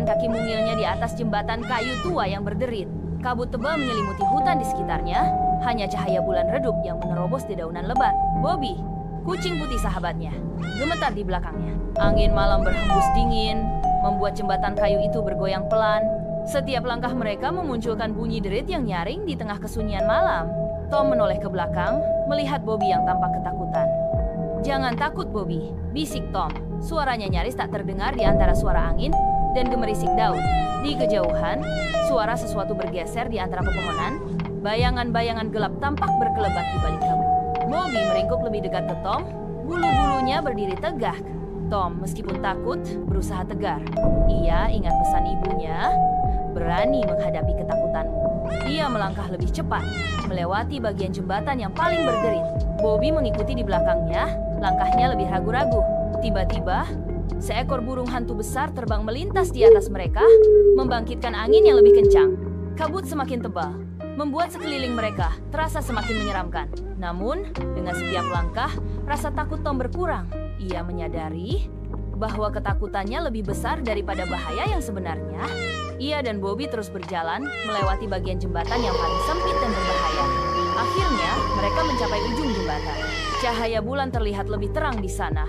kaki mungilnya di atas jembatan kayu tua yang berderit. Kabut tebal menyelimuti hutan di sekitarnya, hanya cahaya bulan redup yang menerobos dedaunan lebat. Bobby, kucing putih sahabatnya, gemetar di belakangnya. Angin malam berhembus dingin, membuat jembatan kayu itu bergoyang pelan. Setiap langkah mereka memunculkan bunyi derit yang nyaring di tengah kesunyian malam. Tom menoleh ke belakang, melihat Bobby yang tampak ketakutan. "Jangan takut, Bobby," bisik Tom. Suaranya nyaris tak terdengar di antara suara angin dan gemerisik daun. Di kejauhan, suara sesuatu bergeser di antara pepohonan. Bayangan-bayangan gelap tampak berkelebat di balik kabut. Bobby meringkuk lebih dekat ke Tom, bulu-bulunya berdiri tegak. Tom, meskipun takut, berusaha tegar. Ia ingat pesan ibunya, berani menghadapi ketakutanmu. Ia melangkah lebih cepat, melewati bagian jembatan yang paling berderit. Bobby mengikuti di belakangnya, langkahnya lebih ragu-ragu. Tiba-tiba, seekor burung hantu besar terbang melintas di atas mereka, membangkitkan angin yang lebih kencang. Kabut semakin tebal, membuat sekeliling mereka terasa semakin menyeramkan. Namun, dengan setiap langkah, rasa takut Tom berkurang. Ia menyadari bahwa ketakutannya lebih besar daripada bahaya yang sebenarnya. Ia dan Bobby terus berjalan, melewati bagian jembatan yang paling sempit dan berbahaya. Akhirnya, mereka mencapai ujung jembatan. Cahaya bulan terlihat lebih terang di sana,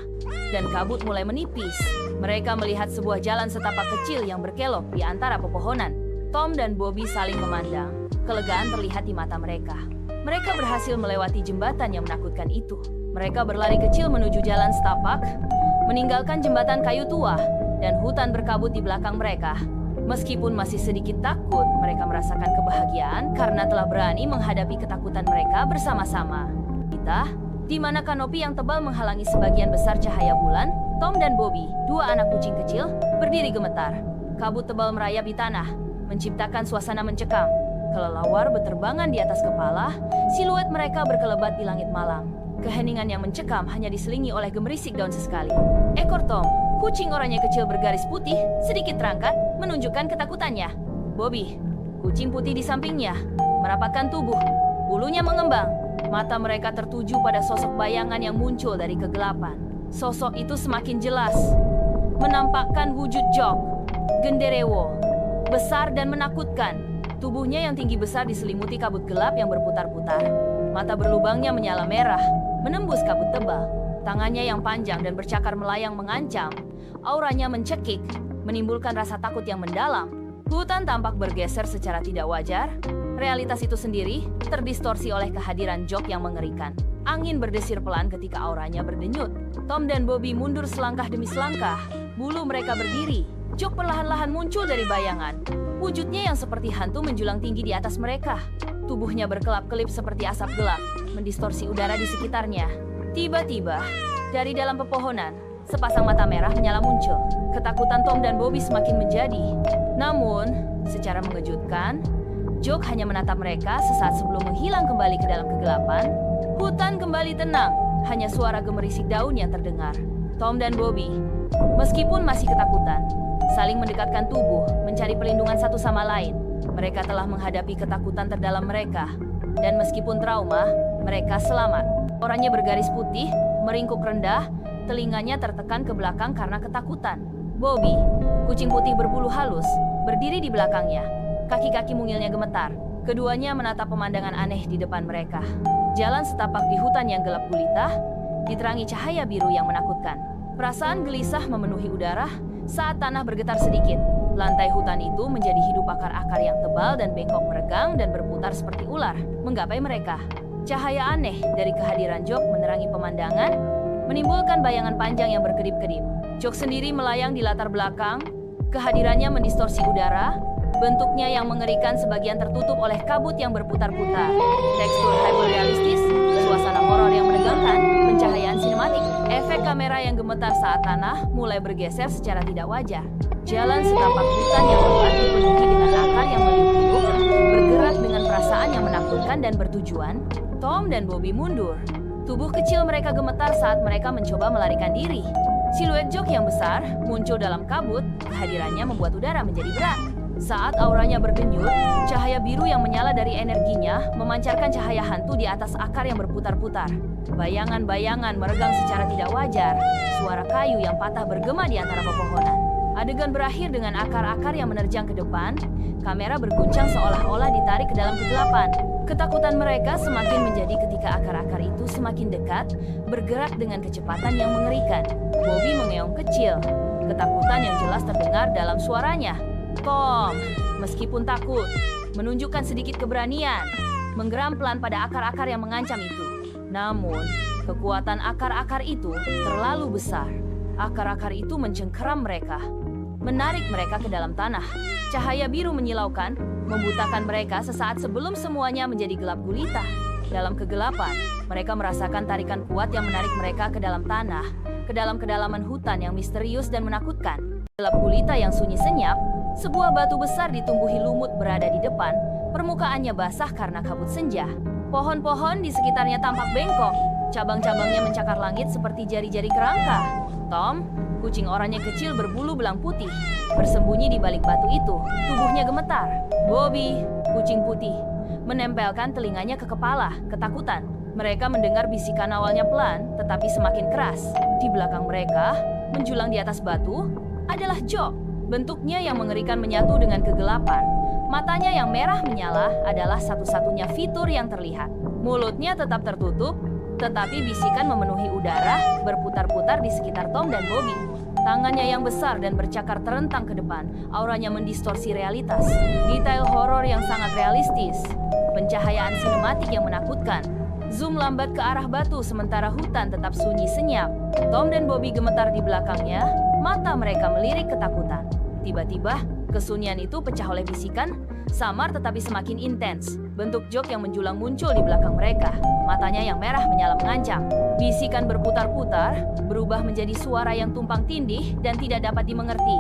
dan kabut mulai menipis. Mereka melihat sebuah jalan setapak kecil yang berkelok di antara pepohonan. Tom dan Bobby saling memandang. Kelegaan terlihat di mata mereka. Mereka berhasil melewati jembatan yang menakutkan itu. Mereka berlari kecil menuju jalan setapak, meninggalkan jembatan kayu tua dan hutan berkabut di belakang mereka. Meskipun masih sedikit takut, mereka merasakan kebahagiaan karena telah berani menghadapi ketakutan mereka bersama-sama. Di mana kanopi yang tebal menghalangi sebagian besar cahaya bulan, Tom dan Bobby, dua anak kucing kecil, berdiri gemetar. Kabut tebal merayap di tanah, menciptakan suasana mencekam. Kelelawar berterbangan di atas kepala, siluet mereka berkelebat di langit malam. Keheningan yang mencekam hanya diselingi oleh gemerisik daun sesekali. Ekor Tom, kucing oranye kecil bergaris putih, sedikit terangkat, menunjukkan ketakutannya. Bobby, kucing putih di sampingnya, merapatkan tubuh, bulunya mengembang. Mata mereka tertuju pada sosok bayangan yang muncul dari kegelapan. Sosok itu semakin jelas, menampakkan wujud Jok, genderewo, besar dan menakutkan. Tubuhnya yang tinggi besar diselimuti kabut gelap yang berputar-putar. Mata berlubangnya menyala merah, menembus kabut tebal. Tangannya yang panjang dan bercakar melayang mengancam. Auranya mencekik, menimbulkan rasa takut yang mendalam. Hutan tampak bergeser secara tidak wajar. Realitas itu sendiri terdistorsi oleh kehadiran Jok yang mengerikan. Angin berdesir pelan ketika auranya berdenyut. Tom dan Bobby mundur selangkah demi selangkah. Bulu mereka berdiri. Jok perlahan-lahan muncul dari bayangan. Wujudnya yang seperti hantu menjulang tinggi di atas mereka. Tubuhnya berkelap-kelip seperti asap gelap, mendistorsi udara di sekitarnya. Tiba-tiba, dari dalam pepohonan, sepasang mata merah menyala muncul. Ketakutan Tom dan Bobby semakin menjadi. Namun, secara mengejutkan, Jok hanya menatap mereka sesaat sebelum menghilang kembali ke dalam kegelapan. Hutan kembali tenang, hanya suara gemerisik daun yang terdengar. Tom dan Bobby, meskipun masih ketakutan, saling mendekatkan tubuh, mencari perlindungan satu sama lain. Mereka telah menghadapi ketakutan terdalam mereka. Dan meskipun trauma, mereka selamat. Orangnya bergaris putih, meringkuk rendah, telinganya tertekan ke belakang karena ketakutan. Bobby, kucing putih berbulu halus, berdiri di belakangnya. Kaki-kaki mungilnya gemetar. Keduanya menatap pemandangan aneh di depan mereka. Jalan setapak di hutan yang gelap gulita, diterangi cahaya biru yang menakutkan. Perasaan gelisah memenuhi udara saat tanah bergetar sedikit. Lantai hutan itu menjadi hidup akar-akar yang tebal dan bengkok meregang dan berputar seperti ular, menggapai mereka. Cahaya aneh dari kehadiran Jok menerangi pemandangan, menimbulkan bayangan panjang yang berkedip-kedip. Jok sendiri melayang di latar belakang, kehadirannya mendistorsi udara, bentuknya yang mengerikan sebagian tertutup oleh kabut yang berputar-putar. Tekstur hyperrealistis, suasana horor yang menegangkan, pencahayaan sinematik, efek kamera yang gemetar saat tanah mulai bergeser secara tidak wajar. Jalan setapak hutan yang lebat dipenuhi dengan akar yang meliuk-liuk, bergerak dengan perasaan yang menakutkan dan bertujuan. Tom dan Bobby mundur. Tubuh kecil mereka gemetar saat mereka mencoba melarikan diri. Siluet Jok yang besar muncul dalam kabut, kehadirannya membuat udara menjadi berat. Saat auranya berdenyut, cahaya biru yang menyala dari energinya memancarkan cahaya hantu di atas akar yang berputar-putar. Bayangan-bayangan meregang secara tidak wajar, suara kayu yang patah bergema di antara pepohonan. Adegan berakhir dengan akar-akar yang menerjang ke depan. Kamera berguncang seolah-olah ditarik ke dalam kegelapan. Ketakutan mereka semakin menjadi ketika akar-akar itu semakin dekat, bergerak dengan kecepatan yang mengerikan. Bobby mengeong kecil. Ketakutan yang jelas terdengar dalam suaranya. Tom, meskipun takut, menunjukkan sedikit keberanian, menggeram pelan pada akar-akar yang mengancam itu. Namun, kekuatan akar-akar itu terlalu besar. Akar-akar itu mencengkeram mereka, menarik mereka ke dalam tanah. Cahaya biru menyilaukan, membutakan mereka sesaat sebelum semuanya menjadi gelap gulita. Dalam kegelapan, mereka merasakan tarikan kuat yang menarik mereka ke dalam tanah, ke dalam kedalaman hutan yang misterius dan menakutkan. Gelap gulita yang sunyi senyap, sebuah batu besar ditumbuhi lumut berada di depan, permukaannya basah karena kabut senja. Pohon-pohon di sekitarnya tampak bengkok, cabang-cabangnya mencakar langit seperti jari-jari kerangka. Tom, kucing oranye kecil berbulu belang putih, bersembunyi di balik batu itu. Tubuhnya gemetar. Bobby, kucing putih, menempelkan telinganya ke kepala, ketakutan. Mereka mendengar bisikan awalnya pelan, tetapi semakin keras. Di belakang mereka, menjulang di atas batu, adalah Jock. Bentuknya yang mengerikan menyatu dengan kegelapan. Matanya yang merah menyala adalah satu-satunya fitur yang terlihat. Mulutnya tetap tertutup, tetapi bisikan memenuhi udara, berputar-putar di sekitar Tom dan Bobby. Tangannya yang besar dan bercakar terentang ke depan, auranya mendistorsi realitas. Detail horor yang sangat realistis, pencahayaan sinematik yang menakutkan. Zoom lambat ke arah batu sementara hutan tetap sunyi senyap. Tom dan Bobby gemetar di belakangnya, mata mereka melirik ketakutan. Tiba-tiba, kesunyian itu pecah oleh bisikan, samar tetapi semakin intens. Bentuk Jock yang menjulang muncul di belakang mereka. Matanya yang merah menyala mengancam. Bisikan berputar-putar, berubah menjadi suara yang tumpang tindih dan tidak dapat dimengerti.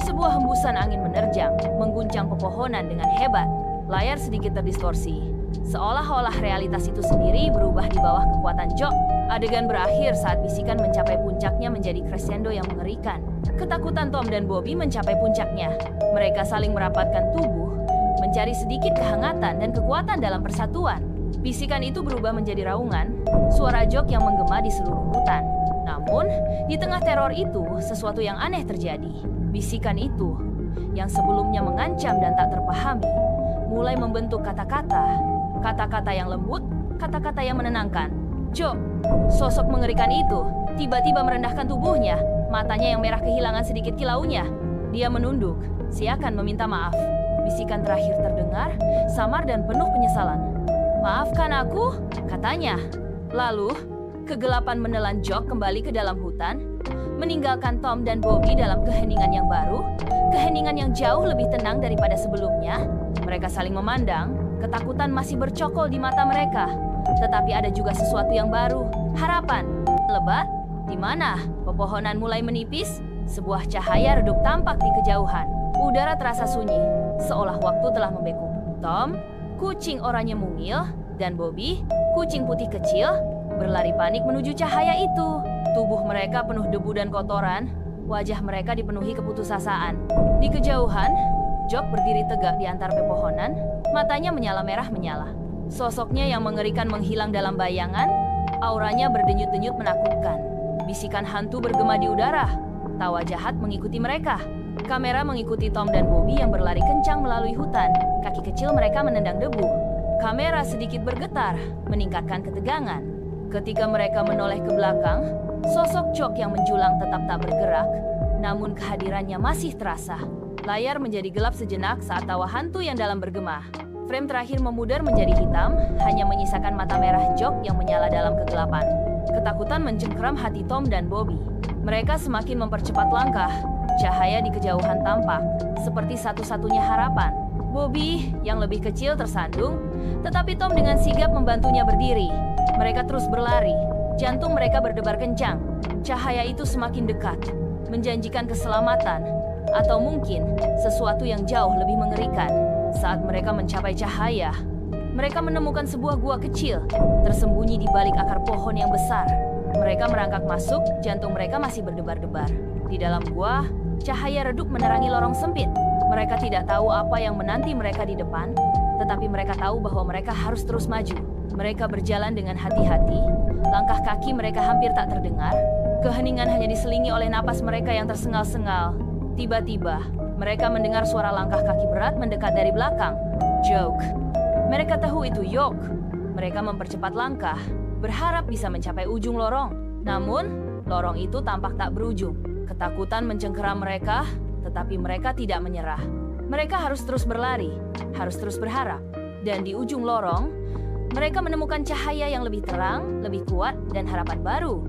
Sebuah hembusan angin menerjang, mengguncang pepohonan dengan hebat. Layar sedikit terdistorsi, seolah-olah realitas itu sendiri berubah di bawah kekuatan Jock. Adegan berakhir saat bisikan mencapai puncaknya menjadi crescendo yang mengerikan. Ketakutan Tom dan Bobby mencapai puncaknya. Mereka saling merapatkan tubuh, mencari sedikit kehangatan dan kekuatan dalam persatuan. Bisikan itu berubah menjadi raungan, suara Jock yang menggema di seluruh hutan. Namun, di tengah teror itu, sesuatu yang aneh terjadi. Bisikan itu, yang sebelumnya mengancam dan tak terpahami, mulai membentuk kata-kata. Kata-kata yang lembut, kata-kata yang menenangkan. Jock, sosok mengerikan itu, tiba-tiba merendahkan tubuhnya. Matanya yang merah kehilangan sedikit kilaunya. Dia menunduk, seakan meminta maaf. Bisikan terakhir terdengar, samar dan penuh penyesalan. "Maafkan aku," katanya. Lalu, kegelapan menelan Jock kembali ke dalam hutan, meninggalkan Tom dan Bobby dalam keheningan yang baru, keheningan yang jauh lebih tenang daripada sebelumnya. Mereka saling memandang, ketakutan masih bercokol di mata mereka. Tetapi ada juga sesuatu yang baru, harapan. Lebat, di mana pepohonan mulai menipis, sebuah cahaya redup tampak di kejauhan. Udara terasa sunyi, seolah waktu telah membeku. Tom, kucing oranye mungil, dan Bobby, kucing putih kecil, berlari panik menuju cahaya itu. Tubuh mereka penuh debu dan kotoran, wajah mereka dipenuhi keputusasaan. Di kejauhan, Jock berdiri tegak di antara pepohonan, matanya menyala merah menyala. Sosoknya yang mengerikan menghilang dalam bayangan, auranya berdenyut-denyut menakutkan. Bisikan hantu bergema di udara, tawa jahat mengikuti mereka. Kamera mengikuti Tom dan Bobby yang berlari kencang melalui hutan. Kaki kecil mereka menendang debu. Kamera sedikit bergetar, meningkatkan ketegangan. Ketika mereka menoleh ke belakang, sosok Jock yang menjulang tetap tak bergerak, namun kehadirannya masih terasa. Layar menjadi gelap sejenak saat tawa hantu yang dalam bergema. Frame terakhir memudar menjadi hitam, hanya menyisakan mata merah Jock yang menyala dalam kegelapan. Ketakutan mencengkeram hati Tom dan Bobby. Mereka semakin mempercepat langkah. Cahaya di kejauhan tampak, seperti satu-satunya harapan. Bobby, yang lebih kecil, tersandung, tetapi Tom dengan sigap membantunya berdiri. Mereka terus berlari, jantung mereka berdebar kencang. Cahaya itu semakin dekat, menjanjikan keselamatan, atau mungkin sesuatu yang jauh lebih mengerikan. Saat mereka mencapai cahaya, mereka menemukan sebuah gua kecil, tersembunyi di balik akar pohon yang besar. Mereka merangkak masuk, jantung mereka masih berdebar-debar. Di dalam gua, cahaya redup menerangi lorong sempit. Mereka tidak tahu apa yang menanti mereka di depan, tetapi mereka tahu bahwa mereka harus terus maju. Mereka berjalan dengan hati-hati, langkah kaki mereka hampir tak terdengar. Keheningan hanya diselingi oleh napas mereka yang tersengal-sengal. Tiba-tiba, mereka mendengar suara langkah kaki berat mendekat dari belakang. Joke. Mereka tahu itu Yok. Mereka mempercepat langkah, berharap bisa mencapai ujung lorong. Namun, lorong itu tampak tak berujung. Ketakutan mencengkeram mereka, tetapi mereka tidak menyerah. Mereka harus terus berlari, harus terus berharap. Dan di ujung lorong, mereka menemukan cahaya yang lebih terang, lebih kuat, dan harapan baru.